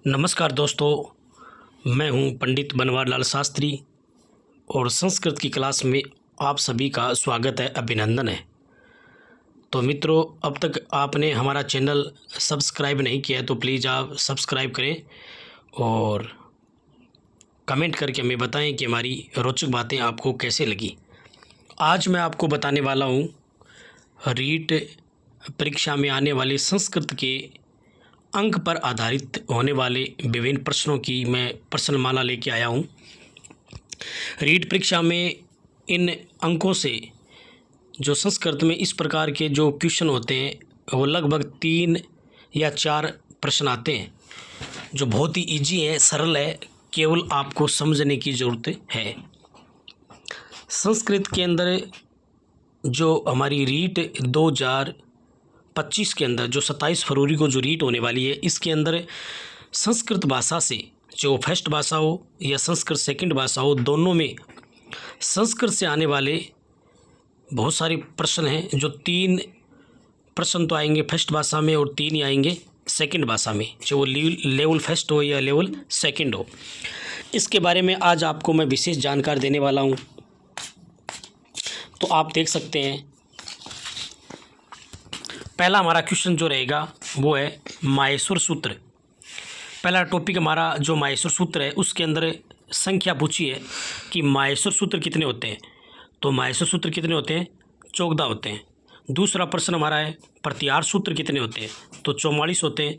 नमस्कार दोस्तों, मैं हूं पंडित बनवारीलाल शास्त्री और संस्कृत की क्लास में आप सभी का स्वागत है, अभिनंदन है। तो मित्रों, अब तक आपने हमारा चैनल सब्सक्राइब नहीं किया है तो प्लीज़ आप सब्सक्राइब करें और कमेंट करके हमें बताएं कि हमारी रोचक बातें आपको कैसे लगी। आज मैं आपको बताने वाला हूं रीट परीक्षा में आने वाले संस्कृत के अंक पर आधारित होने वाले विभिन्न प्रश्नों की मैं प्रश्नमाला लेके आया हूँ। रीट परीक्षा में इन अंकों से जो संस्कृत में इस प्रकार के जो क्वेश्चन होते हैं वो लगभग 3 या 4 प्रश्न आते हैं, जो बहुत ही इजी है, सरल है, केवल आपको समझने की ज़रूरत है। संस्कृत के अंदर जो हमारी रीट 2025 के अंदर जो 27 फरवरी को जो रीट होने वाली है, इसके अंदर संस्कृत भाषा से जो फर्स्ट भाषा हो या संस्कृत सेकंड भाषा हो, दोनों में संस्कृत से आने वाले बहुत सारे प्रश्न हैं। जो 3 प्रश्न तो आएंगे फर्स्ट भाषा में और 3 ही आएंगे सेकंड भाषा में, जो वो लेवल फर्स्ट हो या लेवल सेकंड हो। इसके बारे में आज आपको मैं विशेष जानकारी देने वाला हूँ। तो आप देख सकते हैं, पहला हमारा क्वेश्चन जो रहेगा वो है माहेश्वर सूत्र। पहला टॉपिक हमारा जो माहेश्वर सूत्र है, उसके अंदर संख्या पूछी है कि माहेश्वर सूत्र कितने होते हैं। तो माहेश्वर सूत्र कितने होते हैं? 14 होते हैं। दूसरा प्रश्न हमारा है प्रत्याहार सूत्र कितने होते हैं? तो 44 होते हैं।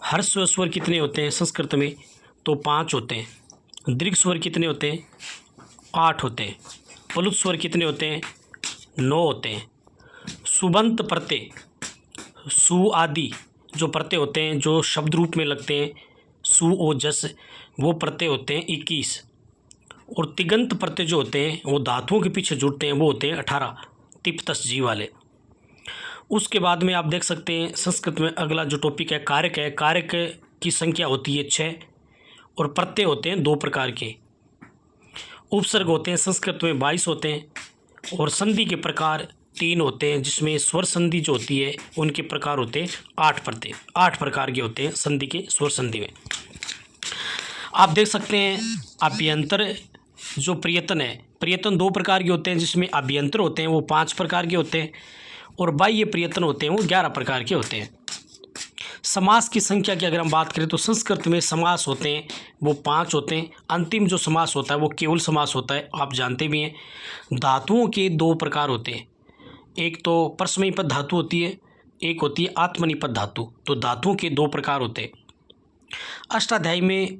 ह्रस्व स्वर कितने होते हैं संस्कृत में? तो 5 होते हैं। दीर्घ स्वर कितने होते हैं? 8 होते हैं। प्लुत स्वर कितने होते हैं? 9 होते हैं। सुबंत प्रत्यय, सु आदि जो प्रत्यय होते हैं जो शब्द रूप में लगते हैं, सु ओ जस, वो प्रत्यय होते हैं 21। और तिगंत प्रत्यय जो होते हैं वो धातुओं के पीछे जुड़ते हैं, वो होते हैं 18, तिप तस जी वाले। उसके बाद में आप देख सकते हैं संस्कृत में अगला जो टॉपिक है कारक है। कारक की संख्या होती है 6 और प्रत्यय होते हैं 2 प्रकार के। उपसर्ग होते हैं संस्कृत में 22 होते हैं और संधि के प्रकार 3 होते हैं, जिसमें स्वर संधि जो होती है उनके प्रकार होते हैं 8 प्रकार के होते हैं संधि के स्वर संधि में। आप देख सकते हैं अभ्यंतर जो प्रयत्न है, प्रयत्न 2 प्रकार के होते हैं, जिसमें अभ्यंतर होते हैं वो 5 प्रकार के होते हैं और बाह्य प्रयत्न होते हैं वो 11 प्रकार के होते हैं। समास की संख्या की अगर हम बात करें तो संस्कृत में समास होते हैं वो 5 होते हैं। अंतिम जो समास होता है वो केवल समास होता है, आप जानते भी हैं। धातुओं के 2 प्रकार होते हैं, एक तो परस्मैपद धातु होती है, एक होती है आत्मनिपद धातु। तो धातुओं के 2 प्रकार होते हैं। अष्टाध्यायी में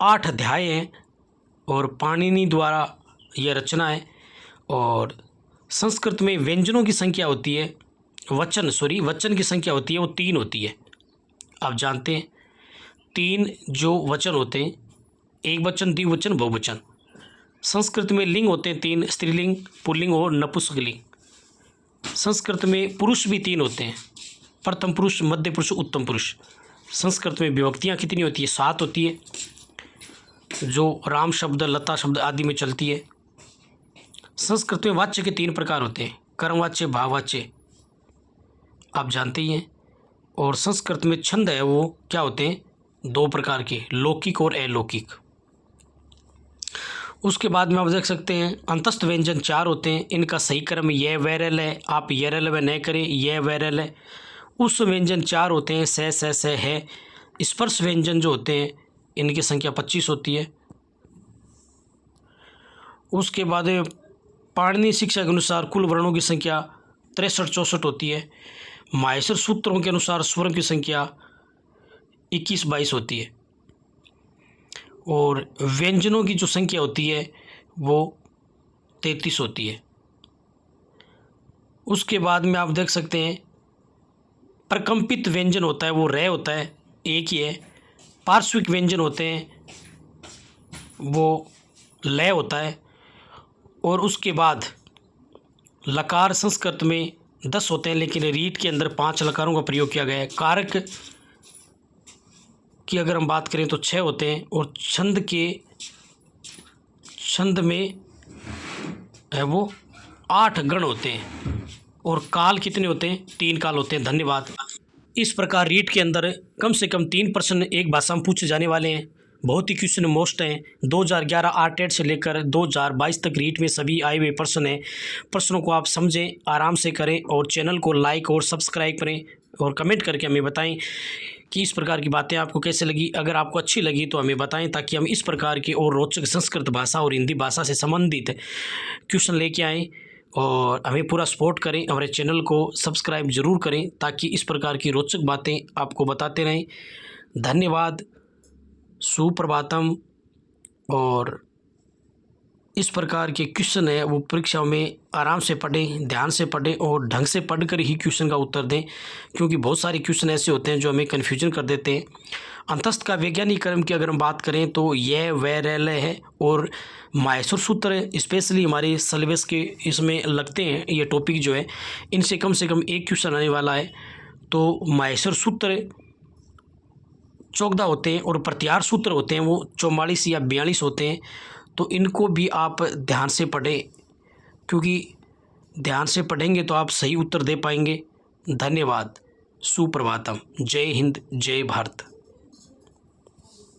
8 अध्याय हैं और पाणिनि द्वारा यह रचना है। और संस्कृत में व्यंजनों की संख्या होती है, वचन की संख्या होती है वो 3 होती है। आप जानते हैं 3 जो वचन होते हैं, एक वचन, द्विवचन, बहुवचन। संस्कृत में लिंग होते हैं 3, स्त्रीलिंग, पुल्लिंग और नपुंसकलिंग। संस्कृत में पुरुष भी 3 होते हैं, प्रथम पुरुष, मध्य पुरुष, उत्तम पुरुष। संस्कृत में विभक्तियाँ कितनी होती है? 7 होती है, जो राम शब्द, लता शब्द आदि में चलती है। संस्कृत में वाच्य के 3 प्रकार होते हैं, कर्मवाच्य, भाववाच्य, आप जानते ही हैं। और संस्कृत में छंद है वो क्या होते हैं? 2 प्रकार के, लौकिक और अलौकिक। उसके बाद में आप देख सकते हैं अंतस्थ व्यंजन 4 होते हैं। इनका सही क्रम यह वैरल है, आप यरल व न करें, यह वैरल है। उस व्यंजन 4 होते हैं, स है। स्पर्श व्यंजन जो होते हैं इनकी संख्या 25 होती है। उसके बाद पाणिनि शिक्षा के अनुसार कुल वर्णों की संख्या 63-64 होती है। माहेश्वर सूत्रों के अनुसार स्वरों की संख्या 21-22 होती है और व्यंजनों की जो संख्या होती है वो 33 होती है। उसके बाद में आप देख सकते हैं प्रकंपित व्यंजन होता है वो र होता है, एक ही है। पार्श्विक व्यंजन होते हैं वो लय होता है। और उसके बाद लकार संस्कृत में 10 होते हैं, लेकिन रीट के अंदर 5 लकारों का प्रयोग किया गया है। कारक की अगर हम बात करें तो 6 होते हैं और छंद में है वो 8 गण होते हैं। और काल कितने होते हैं? 3 काल होते हैं। धन्यवाद। इस प्रकार रीट के अंदर कम से कम 3 प्रश्न एक भाषा में पूछे जाने वाले हैं। बहुत ही क्वेश्चन मोस्ट हैं। 2011 आरटेट से लेकर 2022 तक रीट में सभी आए हुए प्रश्न हैं। प्रश्नों को आप समझें, आराम से करें और चैनल को लाइक और सब्सक्राइब करें और कमेंट करके हमें बताएं कि इस प्रकार की बातें आपको कैसे लगी। अगर आपको अच्छी लगी तो हमें बताएं ताकि हम इस प्रकार के और रोचक संस्कृत भाषा और हिंदी भाषा से संबंधित क्वेश्चन लेके आएँ और हमें पूरा सपोर्ट करें। हमारे चैनल को सब्सक्राइब ज़रूर करें ताकि इस प्रकार की रोचक बातें आपको बताते रहें। धन्यवाद, सुप्रभातम। और इस प्रकार के क्वेश्चन है वो परीक्षाओं में आराम से पढ़ें, ध्यान से पढ़ें और ढंग से पढ़कर ही क्वेश्चन का उत्तर दें, क्योंकि बहुत सारे क्वेश्चन ऐसे होते हैं जो हमें कन्फ्यूजन कर देते हैं। अंतस्थ का वैज्ञानिक क्रम की अगर हम बात करें तो यह वह रैल है और माहेश्वर सूत्र स्पेशली हमारे सिलेबस के इसमें लगते हैं। ये टॉपिक जो है इनसे कम से कम एक क्वेश्चन आने वाला है। तो माहेश्वर सूत्र 14 होते हैं और प्रत्याहार सूत्र होते हैं वो 44 या 42 होते हैं। तो इनको भी आप ध्यान से पढ़ें, क्योंकि ध्यान से पढ़ेंगे तो आप सही उत्तर दे पाएंगे। धन्यवाद, सुप्रभातम। जय हिंद, जय भारत।